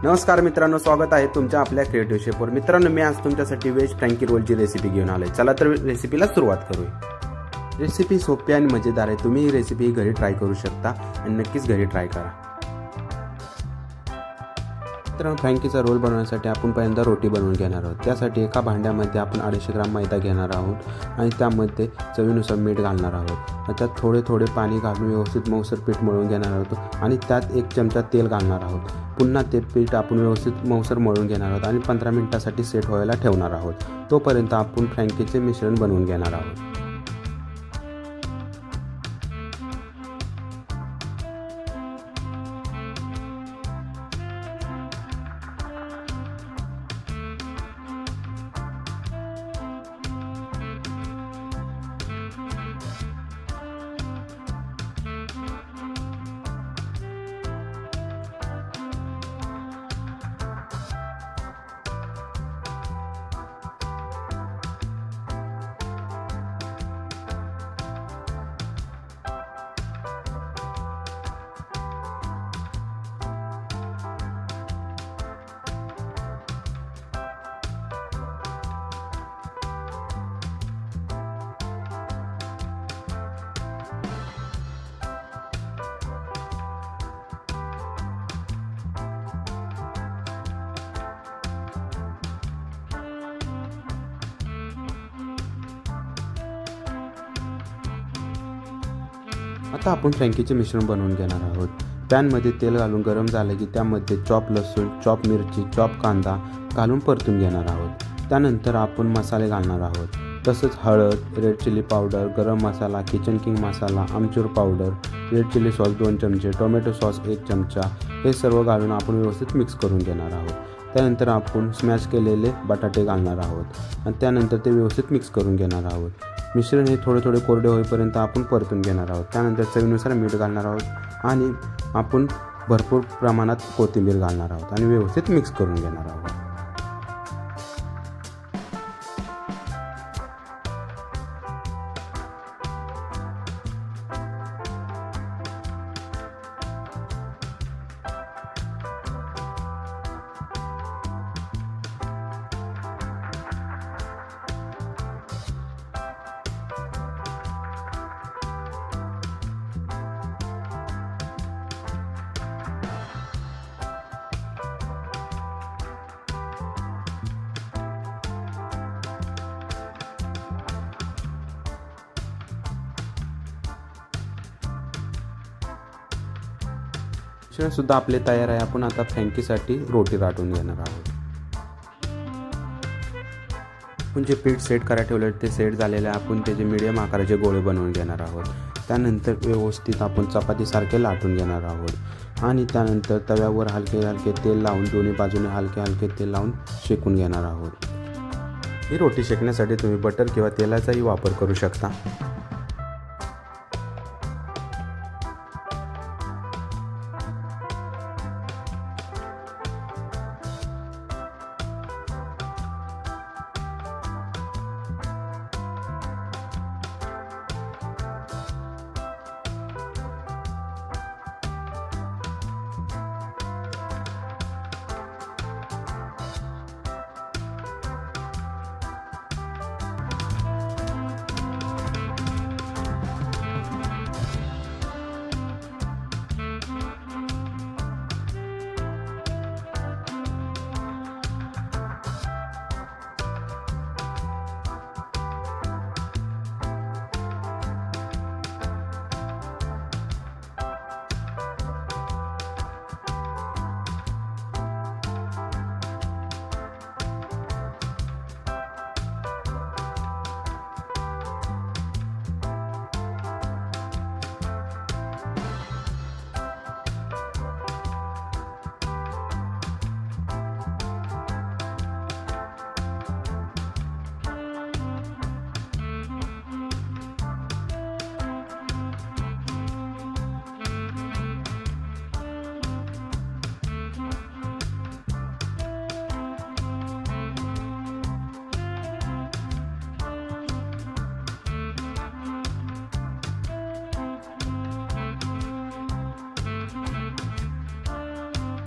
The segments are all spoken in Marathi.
नमस्कार मित्रांनो, स्वागत आहे तुमच्या आपल्या क्रिएटिव्ह शेफवर। मित्रांनो, मी आज तुमच्यासाठी व्हेज फ्रँकी रोलची रेसिपी घेऊन आलोय। चला तर रेसिपीला सुरुवात करूया। रेसिपी सोपी आणि मजेदार आहे। तुम्ही ही रेसिपी घरी ट्राय करू शकता आणि नक्कीच घरी ट्राय करा। मित्रांनो, फ्रँकीचा रोल बनवण्यासाठी आपण पहिल्यांदा रोटी बनवून घेणार आहोत। त्यासाठी एका भांड्यामध्ये आपण 250 ग्राम मैदा घेणार आहोत आणि त्यामध्ये चवीनुसार मीठ घालणार आहोत। त्यात थोडे थोडे पाणी घालून व्यवस्थित मऊसर पीठ मळून घेणार आहोत आणि त्यात 1 चमचा तेल घालणार आहोत। पुन्हा ते पीठ आपण व्यवस्थित मऊसर मळून घेणार आहोत आणि 15 मिनिटांसाठी सेट व्हायला ठेवणार आहोत। तोपर्यंत आपण फ्रँकीचे मिश्रण बनवून घेणार आहोत। आता आपण फ्रँकीचे मिश्रण बनवून घेणार आहोत। पॅनमध्ये तेल घालून गरम झाले की त्यामध्ये चॉप लसूण, चॉप मिरची, चॉप कांदा घालून परतून घेणार आहोत। त्यानंतर आपण मसाले घालणार आहोत, तसंच हळद, रेड चिली पावडर, गरम मसाला, किचन किंग मसाला, आमचूर पावडर, रेड चिली सॉस 2 चमचे, टोमॅटो सॉस 1 चमचा हे सर्व घालून आपण व्यवस्थित मिक्स करून घेणार आहोत। त्यानंतर आपण स्मॅश केलेले बटाटे घालणार आहोत आणि त्यानंतर ते व्यवस्थित मिक्स करून घेणार आहोत। मिश्रण हे थोडे थोडे कोरडे होईपर्यंत आपण परतून घेणार आहोत। त्यानंतर चवीनुसार मीठ घालणार आहोत आणि आपण भरपूर प्रमाणात कोथिंबीर घालणार आहोत आणि व्यवस्थित मिक्स करून घेणार आहोत। मिश्रण सुद्धा आपले तयार आहे। आपण आता फ्रँकीसाठी रोटी लाटून घेणार आहोत। आपण जे पीठ सेट करायला ठेवले ते सेट झालेले आहे। आपण त्याचे मीडियम आकाराचे गोळे बनवून घेणार आहोत। त्यानंतर व्यवस्थित आपण चपातीसारखे लाटून घेणार आहोत आणि त्यानंतर तव्यावर हलके हलके तेल लावून दोन्ही बाजूने हलके हलके तेल लावून शेकून घेणार आहोत। ही रोटी शेकण्यासाठी तुम्ही बटर किंवा तेलाचाही वापर करू शकता।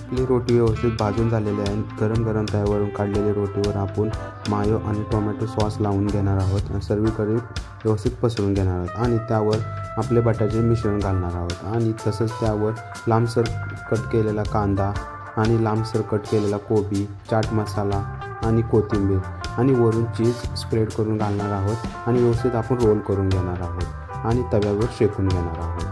आपली रोटी व्यवस्थित भाजून झालेली आहे. गरम गरम तव्यावरून काढलेली रोटीवर आपण मायो आणि टोमॅटो सॉस लावून घेणार आहोत आणि सर्वीकडे व्यवस्थित पसरून घेणार आहोत आणि त्यावर आपले बटाट्याचे मिश्रण घालणार आहोत आणि तसंच त्यावर लांबसर कट केलेला कांदा आणि लांबसर कट केलेला कोबी, चाट मसाला आणि कोथिंबीर आणि वरून चीज स्प्रेड करून घालणार आहोत आणि व्यवस्थित आपण रोल करून घेणार आहोत आणि तव्यावर शेकून घेणार आहोत.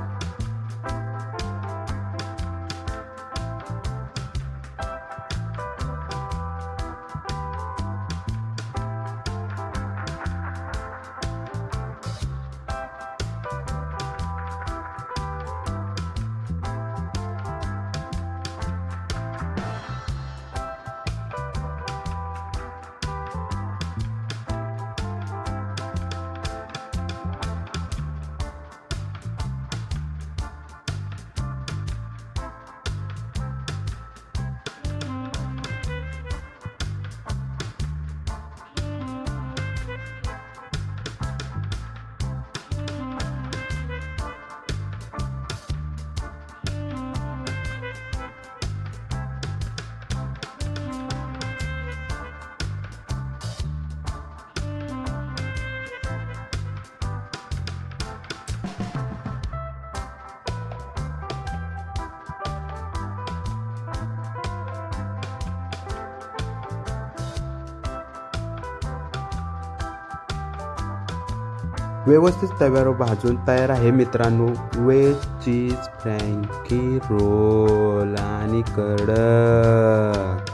व्यवस्थित तव्यावर भाजून तयार आहे मित्रांनो वेज चीज फ्रँकी रोल आणि कडक.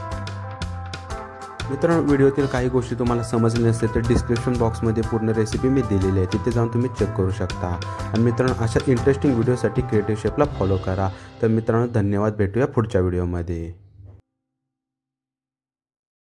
मित्रांनो, व्हिडिओतील काही गोष्टी तुम्हाला समजल्या नसतील तर डिस्क्रिप्शन बॉक्समध्ये पूर्ण रेसिपी मी दिलेली आहे, तिथे जाऊन तुम्ही चेक करू शकता. आणि मित्रांनो, अशा इंटरेस्टिंग व्हिडिओसाठी क्रिएटिव्ह शेफला फॉलो करा. तर मित्रांनो, धन्यवाद. भेटूया पुढच्या व्हिडिओमध्ये.